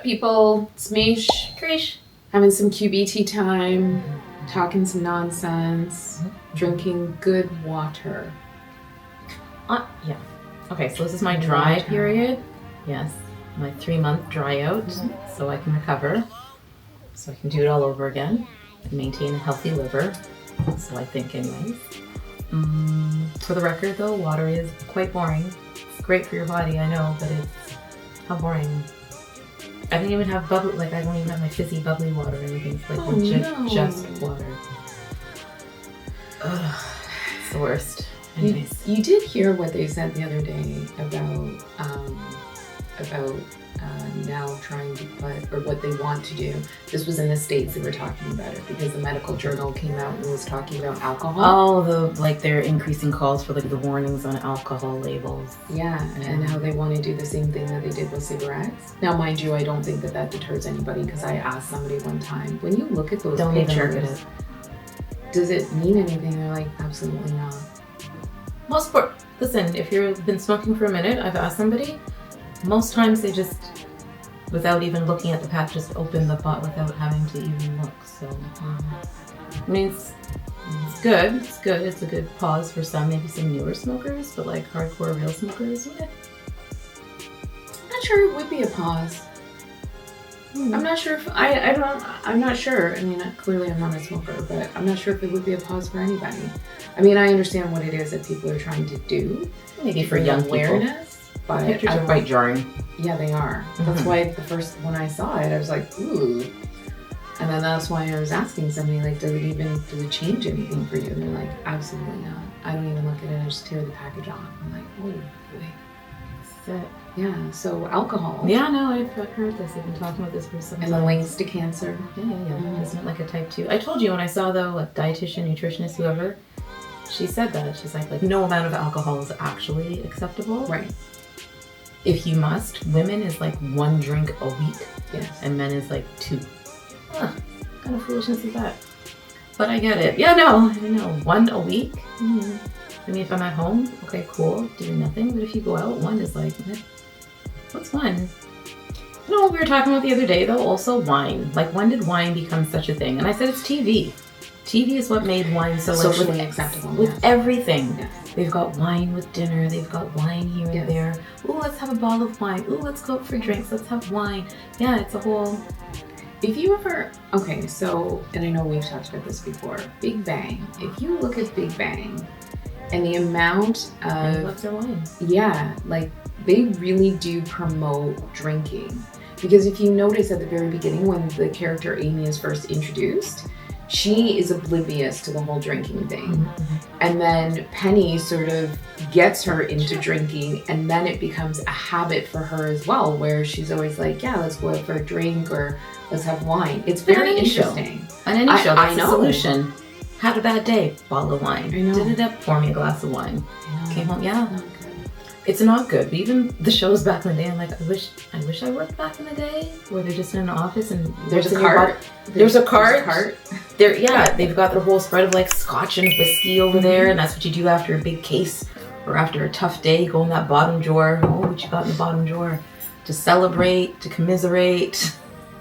people? It's Miche Triche. having some QBT time, talking some nonsense, drinking good water. Yeah. Okay, so this is my dry period. Yes, my 3-month dry out, so I can recover. So I can do it all over again and maintain a healthy liver. So I think anyways. For the record though, water is quite boring. It's great for your body, I know, but it's how boring. I don't even have I don't even have my fizzy bubbly water or anything. It's like just water. Ugh, it's the worst. Anyways. You did hear what they said the other day about now trying to put, or what they want to do. This was in the States, they were talking about it because the medical journal came out and was talking about alcohol. Oh, they're increasing calls for the warnings on alcohol labels. Yeah, and how they want to do the same thing that they did with cigarettes. Now, mind you, I don't think that deters anybody, because I asked somebody one time, when you look at those pictures, even look at it. Does it mean anything? They're like, absolutely not. Listen, if you've been smoking for a minute, I've asked somebody, most times they just, without even looking at the pack, just open the pot without having to even look. So, I mean, it's good. It's good. It's a good pause for some, maybe some newer smokers, but like hardcore real smokers, yeah. I'm not sure it would be a pause. I'm not sure if I'm not sure. I mean, clearly I'm not a smoker, but I'm not sure if it would be a pause for anybody. I mean, I understand what it is that people are trying to do. Maybe for young awareness, people. But the pictures are quite jarring. Yeah, they are. That's why when I saw it, I was like, ooh. And then that's why I was asking somebody, like, does it change anything for you? And they're like, absolutely not. I don't even look at it. I just tear the package off. I'm like, oh, boy. That's it. Yeah, so alcohol. Yeah, no, I've heard this. I've been talking about this for some time. And the links to cancer. Yeah. Isn't it like a type 2? I told you when I saw a dietitian, nutritionist, whoever, she said that. She's like no amount of alcohol is actually acceptable. Right. If you must, women is 1 drink a week. Yes. And men is 2. What kind of foolishness is that? But I get it. Yeah, no, 1 a week. I mean, if I'm at home, okay, cool, doing nothing. But if you go out, 1 is what's 1? You know what we were talking about the other day, though? Also wine. When did wine become such a thing? And I said it's TV. TV is what made wine so socially acceptable. With everything. Yes. They've got wine with dinner. They've got wine here and there. Ooh, let's have a bottle of wine. Ooh, let's go out for drinks. Let's have wine. Yeah, it's a whole... If you ever... Okay, so... And I know we've talked about this before. Big Bang. If you look at Big Bang and the amount of... And loves their wine. Yeah, they really do promote drinking. Because if you notice at the very beginning when the character Amy is first introduced, she is oblivious to the whole drinking thing. And then Penny sort of gets her into drinking, and then it becomes a habit for her as well, where she's always like, yeah, let's go out for a drink or let's have wine. It's very interesting. On any show, that's the solution. Had a bad day, bottle of wine. I know. Did it, pour me a glass of wine. Came home, yeah. Not good. It's not good. But even the shows back in the day, I'm like, I wish I worked back in the day where they're just in an office and there's a cart. There's a cart. They've got their whole spread of scotch and whiskey over there, and that's what you do after a big case or after a tough day. You go in that bottom drawer. Oh, what you got in the bottom drawer? To celebrate, to commiserate.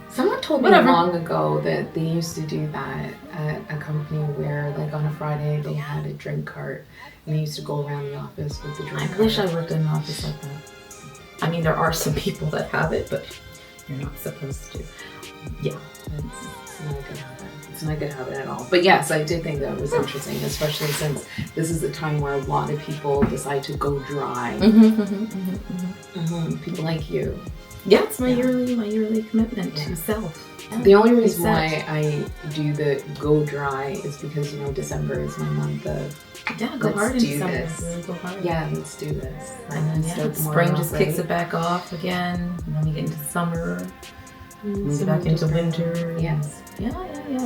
Someone told me long ago that they used to do that at a company where, on a Friday, they had a drink cart, and they used to go around the office with the drink cart. I wish I worked in an office like that. I mean, there are some people that have it, but you're not supposed to. Yeah. It's not a good habit. It's not a good habit at all. But yes, I did think that was interesting, especially since this is a time where a lot of people decide to go dry. People like you. Yeah, it's my yearly commitment to self. Yeah. The only reason why I do the go dry is because December is my month of go hard in December. Really go hard. Yeah, let's do this. And then spring just kicks it back off again, and then we get into summer. Move back into winter. Yes. Yeah.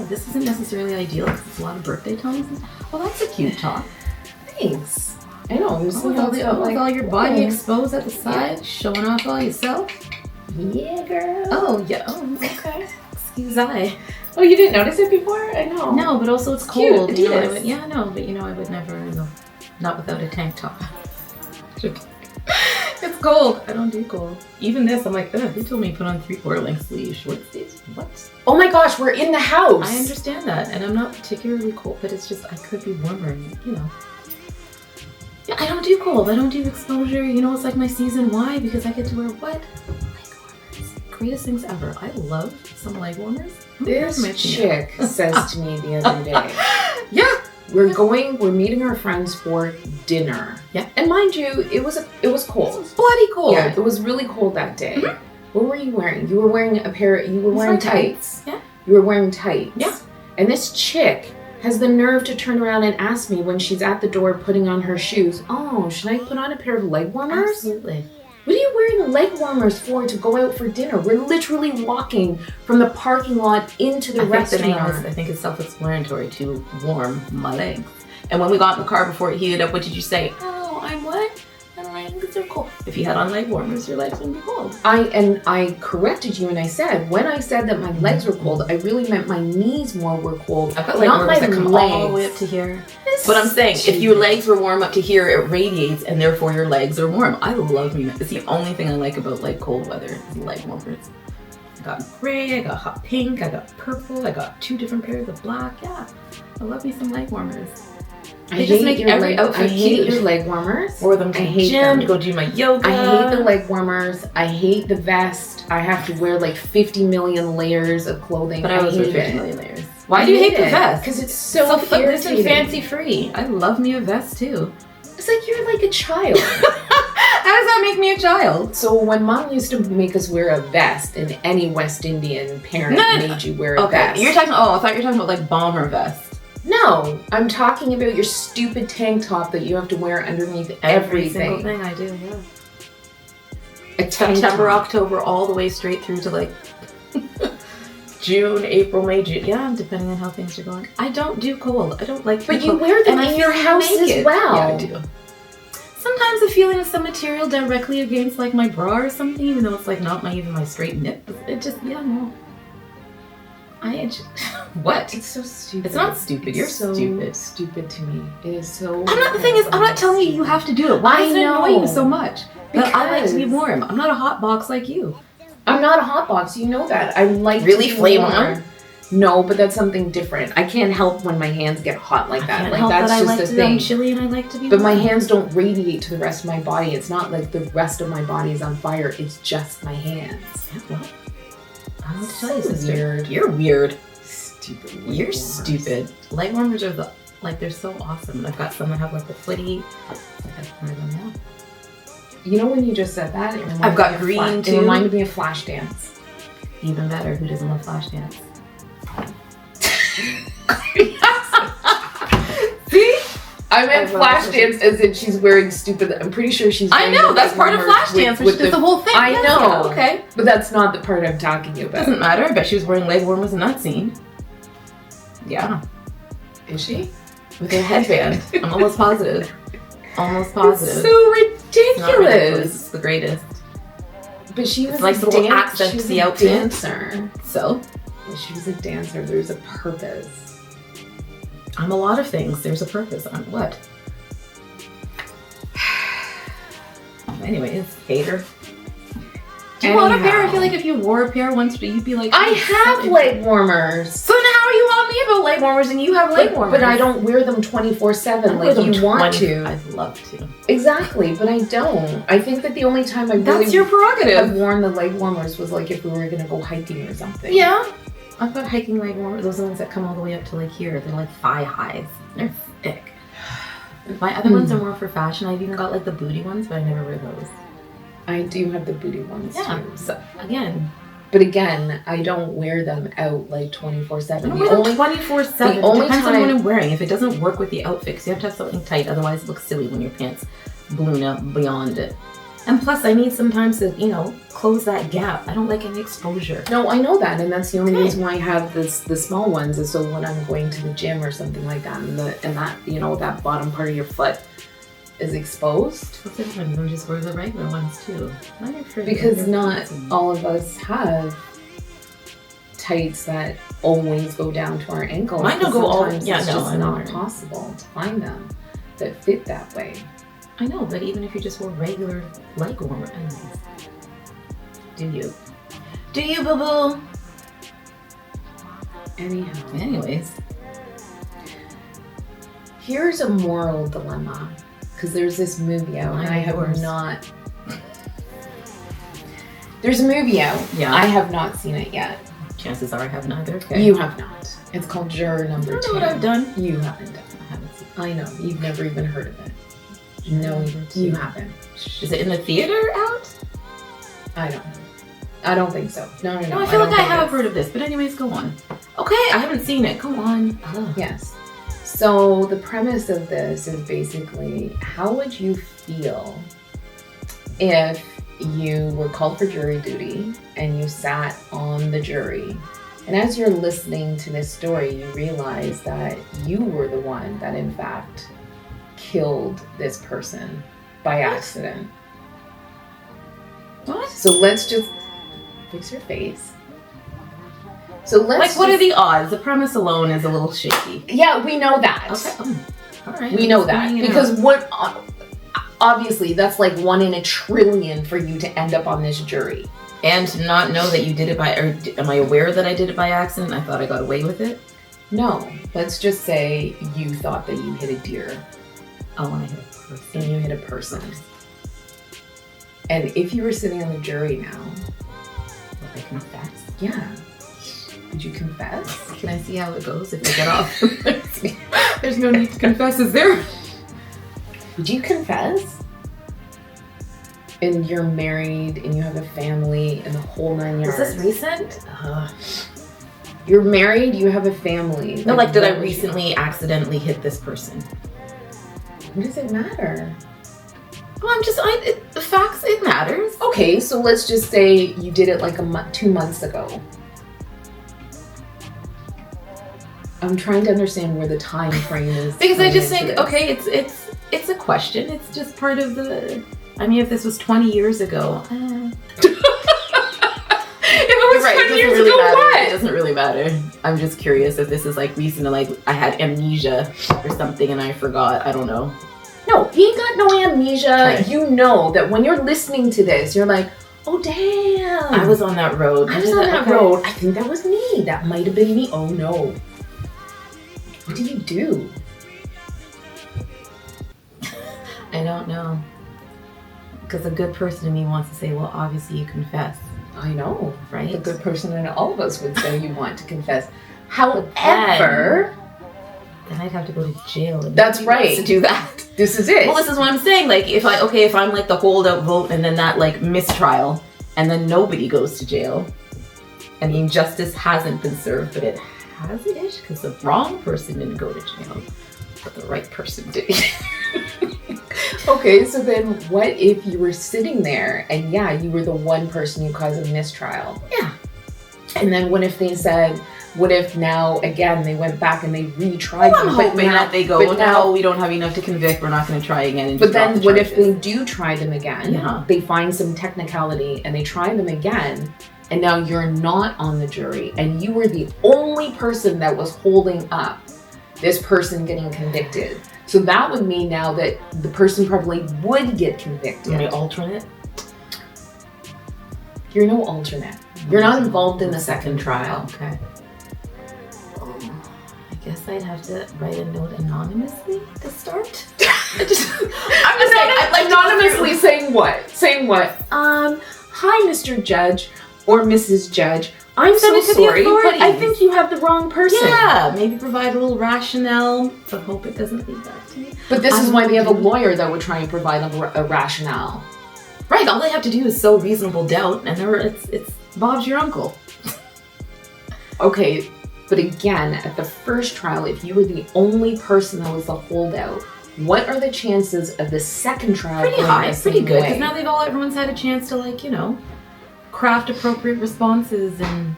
This isn't necessarily ideal because it's a lot of birthday times. Well, that's a cute top. Thanks. I know. With all your body exposed at the side, showing off all yourself. Yeah, girl. Oh, yeah. Oh, okay. Excuse I. Oh, you didn't notice it before? I know. No, but also it's cold. Cute. I would never, not without a tank top. It's cold. I don't do cold. Even this, I'm like, ugh, who told me to put on 3/4 length sleeves, short sleeves? What? Oh my gosh, we're in the house. I understand that, and I'm not particularly cold, but it's just I could be warmer, and, you know. Yeah, I don't do cold. I don't do exposure. You know, it's like my season. Why? Because I get to wear what? Leg warmers. Greatest things ever. I love some leg warmers. This chick says to me the other day, yeah, we're meeting our friends for dinner. Yeah. And mind you, it was cold. It's bloody cold. Yeah, it was really cold that day. Mm-hmm. What were you wearing? You were wearing tights. Yeah. You were wearing tights. Yeah. And this chick has the nerve to turn around and ask me when she's at the door putting on her shoes, oh, should I put on a pair of leg warmers? Absolutely. What are you wearing leg warmers for to go out for dinner? We're literally walking from the parking lot into the restaurant. I think it's self-explanatory to warm my legs. And when we got in the car before it heated up, what did you say? Oh, I'm what? My legs are cold. If you had on leg warmers, your legs wouldn't be cold. I corrected you and I said, when I said that my legs were cold, I really meant my knees more were cold. I've got leg warmers that come all the way up to here. But I'm saying, if your legs were warm up to here, it radiates, and therefore your legs are warm. I love me. It's the only thing I like about like cold weather is leg warmers. I got gray, I got hot pink, I got purple, I got 2 different pairs of black. Yeah, I love me some leg warmers. I hate your leg warmers. Or them to the gym, to go do my yoga. I hate the leg warmers. I hate the vest. I have to wear like 50 million layers of clothing. But I always wear 50 million layers. Why do you hate the vest? Because it's so irritating. It's fancy free. I love me a vest too. It's like you're like a child. How does that make me a child? So when Mom used to make us wear a vest, and any West Indian parent made you wear a vest. I thought you were talking about like bomber vest. No, I'm talking about your stupid tank top that you have to wear underneath Every everything. single thing I do, yeah. September, October, all the way straight through to like June, April, May, June. Yeah, depending on how things are going. I don't do cold. I don't like. But you wear them in your house as well. Yeah, I do. Sometimes the feeling of some material directly against like my bra or something, even though it's like not even my straight nip. It just no. What? It's so stupid. It's not stupid. You're so stupid to me. It is so. The thing is, I'm not telling you have to do it. Why does it annoy you so much? But I like to be warm. I'm not a hot box like you. I'm not a hot box. You know that. I like really to flame warm. on. No, but that's something different. I can't help when my hands get hot like that. Like that's that just a thing. I'm chilly and I like to be. But warm. my hands don't radiate to the rest of my body. It's not like the rest of my body is on fire. It's just my hands. Yeah, well, I don't tell you, So weird. You're weird. Stupid. You're stupid. Leg warmers are they're so awesome. I've got some that have like the footy. I've heard them now. You know when you just said that? I've got green too. It reminded me of Flashdance. Even better. Who doesn't love Flashdance? See? I meant Flashdance as in she's wearing stupid. I'm pretty sure she's. I know that's part of Flashdance, which is the whole thing. I know. Yeah, okay, but that's not the part I'm talking about. Doesn't matter. I bet she was wearing leg warmers in that scene. Yeah. Is she? With a headband. I'm almost positive. Almost positive. It's so ridiculous. It's the greatest. But she was like the little accent to the outfit. Dancer. So? She was a dancer. There's a purpose. I'm a lot of things. There's a purpose. I'm what? Anyways, hater. Do you want a pair? I feel like if you wore a pair once, you'd be like, I have leg warmers. So then how are you on me about leg warmers and you have leg warmers? But I don't wear them 24/7 like you want to. I'd love to. Exactly, but I don't. I think that the only time I really That's your prerogative. have worn the leg warmers was like if we were going to go hiking or something. Yeah. I've got hiking leg warmers. Those are the ones that come all the way up to like here. They're like thigh highs. They're thick. My other ones are more for fashion. I've even got like the booty ones, but I never wear those. I do have the booty ones too. So again. But again, I don't wear them out like 24/7. I don't wear them 24/7. The only depends time on what I'm wearing. If it doesn't work with the outfit, because you have to have something tight, otherwise it looks silly when your pants balloon up beyond it. And plus, I need sometimes to, close that gap. I don't like any exposure. No, I know that, and that's the only reason why I have the small ones is so when I'm going to the gym or something like that, and that that bottom part of your foot is exposed. What's the difference? I just wear the regular ones too. Because not all of us have tights that always go down to our ankles. Mine don't go all. Yeah, it's no, just not possible to find them that fit that way. I know, but even if you just wore regular leg warmers, do you? Do you, boo-boo? Anyways. Here's a moral dilemma. Because there's this movie out, and I have not... There's a movie out. Yeah. I have not seen it yet. Chances are I have neither. Okay. You have not. It's called Juror Number 2. I don't know what I've done. You haven't done it. I haven't seen it. I know. You've never even heard of it. No, you haven't. Is it in the theater out? I don't know. I don't think so. No, I feel like I have heard of this, but anyways, go on. Okay, I haven't seen it. Go on. Oh. Yes. So the premise of this is basically, how would you feel if you were called for jury duty and you sat on the jury, and as you're listening to this story, you realize that you were the one that in fact killed this person by accident. What? So let's just fix your face. So let's what are the odds? The premise alone is a little shaky. Yeah, we know that. Okay. All right. We know that because obviously that's like 1 in a trillion for you to end up on this jury. And to not know that you did it or am I aware that I did it by accident? I thought I got away with it. No, let's just say you thought that you hit a deer. Oh, and I hit a person. And you hit a person. And if you were sitting on the jury now, would I confess? Yeah. Would you confess? Can I see how it goes if I get off? There's no need to confess, is there? Would you confess? And you're married and you have a family and the whole 9 yards. Is this recent? You're married, you have a family. No, like did I recently accidentally hit this person? What does it matter? Well, the facts, it matters. Okay, so let's just say you did it like 2 months ago. I'm trying to understand where the time frame is. Because I just think, okay, it's a question. It's just part of the... I mean, if this was 20 years ago... If it was 20 years ago, what? It doesn't really matter. I'm just curious if this is like recent, like I had amnesia or something and I forgot. I don't know. No, you ain't got no amnesia. Okay. You know that when you're listening to this, you're like, oh, damn. I was on that road. I was on that road. I think that was me. That might have been me. Oh, no. What do you do? I don't know. Because a good person in me wants to say, well, obviously you confess. I know. Right? The good person in all of us would say you want to confess. However... Then I'd have to go to jail. That's right. To do that. This is it. Well, this is what I'm saying. Like, if I'm like the holdout vote and then that like mistrial and then nobody goes to jail and the injustice hasn't been served, but it has-ish because the wrong person didn't go to jail, but the right person did. Okay, so then what if you were sitting there and yeah, you were the one person who caused a mistrial? Yeah. And then what if they said, what if now, again, they went back and they retried I'm them? hoping now, that they go, well, now we don't have enough to convict, we're not going to try again. And but then what if they do try them again? Yeah. They find some technicality and they try them again, and now you're not on the jury, and you were the only person that was holding up this person getting convicted. So that would mean now that the person probably would get convicted. Are you alternate? You're no alternate. You're not involved in the second trial. Okay. I guess I'd have to write a note anonymously to start. I'm just saying, anonymously saying what? Saying what? Hi, Mr. Judge or Mrs. Judge. I'm so sorry, but I think you have the wrong person. Yeah, maybe provide a little rationale, but hope it doesn't lead back to me. But this is why they have a lawyer that would try and provide a rationale. Right, all they have to do is sow reasonable doubt, and it's Bob's your uncle. Okay, but again, at the first trial, if you were the only person that was the holdout, what are the chances of the second trial? Pretty high, pretty good, because now everyone's had a chance to craft appropriate responses and...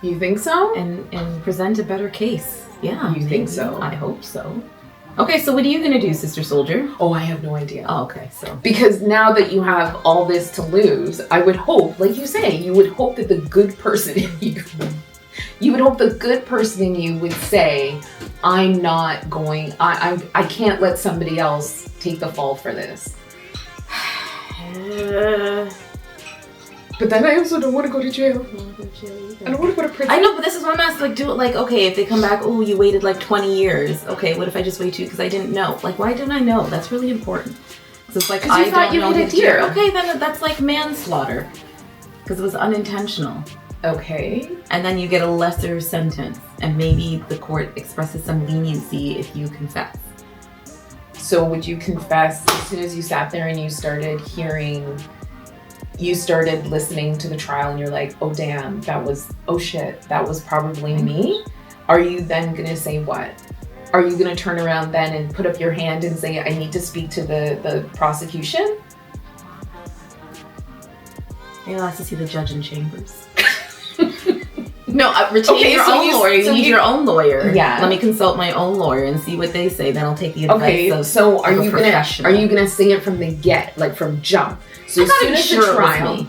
You think so? And present a better case. Yeah. You think so? I hope so. Okay, so what are you going to do, Sister Soldier? Oh, I have no idea. Oh, okay, so... Because now that you have all this to lose, I would hope, like you say, you would hope that the good person in you You would hope the good person in you would say, I'm not going, I can't let somebody else take the fall for this. But then I also don't want to go to jail. I don't want to go to prison. I know, but this is what I'm asking. Like, do it like, okay, if they come back, oh, you waited like 20 years. Okay, what if I just wait 2 because I didn't know? Like, why didn't I know? That's really important. So it's like, I thought don't you know hit a the deer. deer. Okay, then that's like manslaughter because it was unintentional. Okay. And then you get a lesser sentence, and maybe the court expresses some leniency if you confess. So would you confess as soon as you sat there and you started listening to the trial and you're like, oh damn, oh shit, that was probably me? Are you then gonna say what? Are you gonna turn around then and put up your hand and say, I need to speak to the prosecution? You'll have to see the judge in chambers. No, retain your own lawyer. You need your own lawyer. Yeah. Let me consult my own lawyer and see what they say. Then I'll take the advice of so are you professional. gonna say it from the from jump? So as soon as the trial.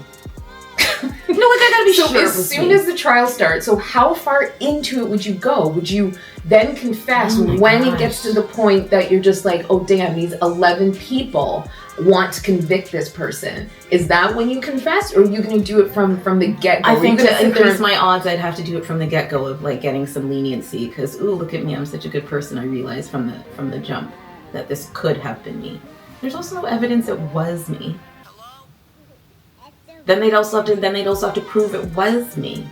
No, like I gotta be sure. So as soon as the trial starts, so how far into it would you go? Would you then confess when it gets to the point that you're just like, oh damn, these 11 people want to convict this person? Is that when you confess, or are you going to do it from the get-go? I think to increase my odds, I'd have to do it from the get-go of like getting some leniency because, ooh, look at me, I'm such a good person. I realized from the jump that this could have been me. There's also no evidence it was me. Then they'd also have to prove it was me.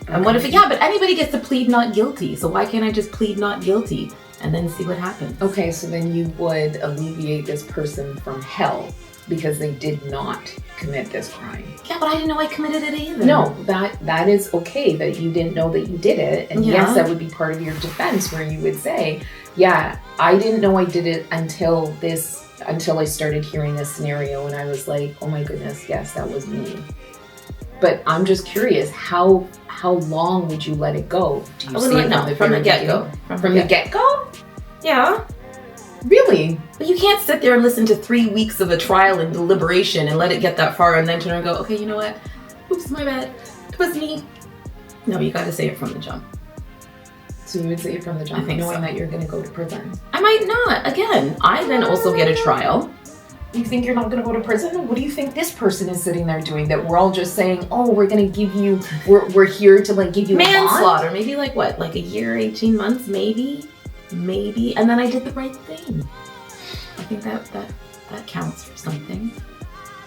And what if but anybody gets to plead not guilty, so why can't I just plead not guilty and then see what happens? Okay, so then you would alleviate this person from hell because they did not commit this crime. Yeah, but I didn't know I committed it either. No, that is okay that you didn't know that you did it. And yes, that would be part of your defense where you would say, yeah, I didn't know I did it until I started hearing this scenario and I was like, oh my goodness, yes, that was me. But I'm just curious, how long would you let it go? Do you see it from the get-go? From the get-go? Yeah. Really? But you can't sit there and listen to 3 weeks of a trial and deliberation and let it get that far and then turn around and go, okay, you know what? Oops, my bad. It was me. No, you got to say it from the jump. So you would say it from the jump, knowing that you're going to go to prison? I might not. Again, I then also get a trial. You think you're not going to go to prison? What do you think this person is sitting there doing? That we're all just saying, oh, we're going to give you, we're here to like give you manslaughter. Maybe like what? Like a year, 18 months, maybe. And then I did the right thing. I think that counts for something.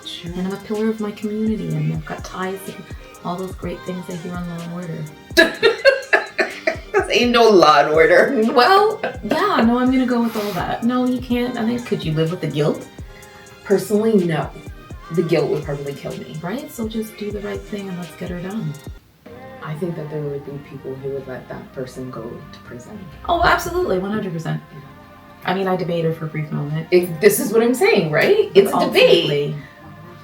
Sure. And I'm a pillar of my community, and I've got ties and all those great things I hear on Law and Order. This ain't no Law and Order. Well, yeah, no, I'm gonna go with all that. No, you can't. I think, could you live with the guilt? Personally, no. The guilt would probably kill me. Right? So just do the right thing and let's get her done. I think that there would be people who would let that person go to prison. Oh, absolutely, 100%. I mean, I debated for a brief moment. This is what I'm saying, right? It's a debate.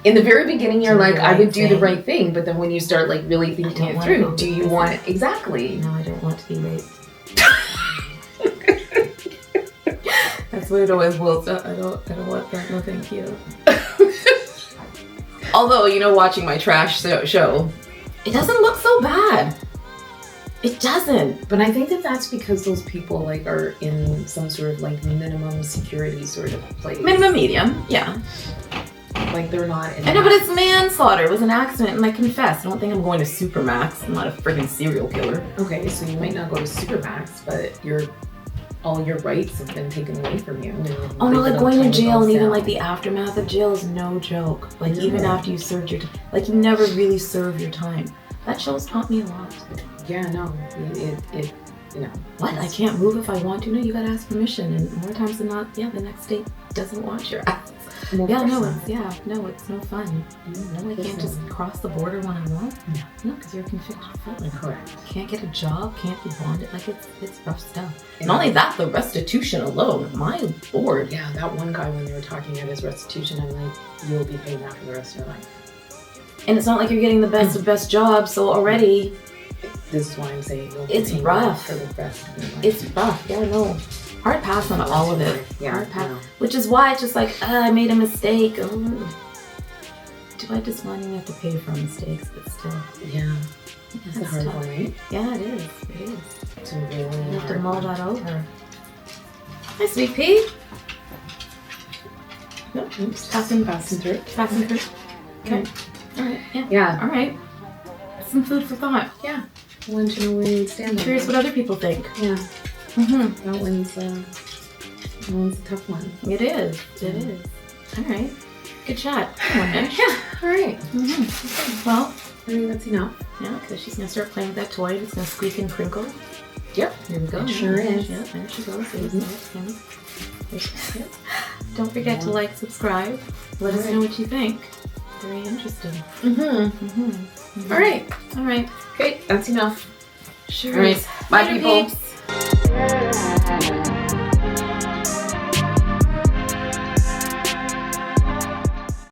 In the very beginning, you're like, I would do the right thing, but then when you start like really thinking it through, do you want it? Exactly. No, I don't want to be raped. That's what it always was. I don't want that. No, thank you. Although, watching my trash show, it doesn't look so bad. It doesn't. But I think that's because those people like are in some sort of like minimum security sort of place. Minimum medium, yeah. Like they're not in I know, but it's manslaughter. It was an accident and I confess. I don't think I'm going to Supermax. I'm not a friggin' serial killer. Okay, so you might not go to Supermax, but all your rights have been taken away from you. Oh no, like going to jail and even like the aftermath of jail is no joke. Like even after you served your time, like you never really serve your time. That show's taught me a lot. Yeah, no, it What? I can't move if I want to? No, you gotta ask permission. And more times than not, the next state doesn't want your ass. Well, it's no fun. No, I can't just cross the border when I want. No, because you're a convicted felon. Correct. Can't get a job, can't be bonded. Like it's rough stuff. And not only that, the restitution alone, my lord. Yeah, that one guy when they were talking about his restitution, I'm like, you'll be paying that for the rest of your life. And it's not like you're getting the best of best jobs, so already. This is why I'm saying it's rough. For the rest of your life. It's rough. Yeah, no. Hard pass on all of it. Yeah, hard pass. No. Which is why it's just like, I made a mistake. Do I just want you to have to pay for mistakes, but still. Yeah. That's a hard one, right? Yeah, it is. It is. It's a really You have to hard mull one. that over. Hi, sweet pea. No, oops, passing through. Passing through. Okay. All right. Yeah. Yeah. All right. Some food for thought. Yeah. I want to know where you stand. I'm curious what other people think. Yeah. Mm-hmm. That one's a tough one. It is. It is. All right. Good chat. Come on, Miche. Yeah. All right. Mm-hmm. Well, I think that's enough. yeah, because she's going to start playing with that toy. It's going to squeak and crinkle. Yep. Here we go. It sure is. Yeah, there she goes. There. Don't forget to like, subscribe. Let us know what you think. Very interesting. Mm-hmm. Mm-hmm. All right. All right. Okay. That's enough. Sure All right. is. Bye, Later, people. peeps.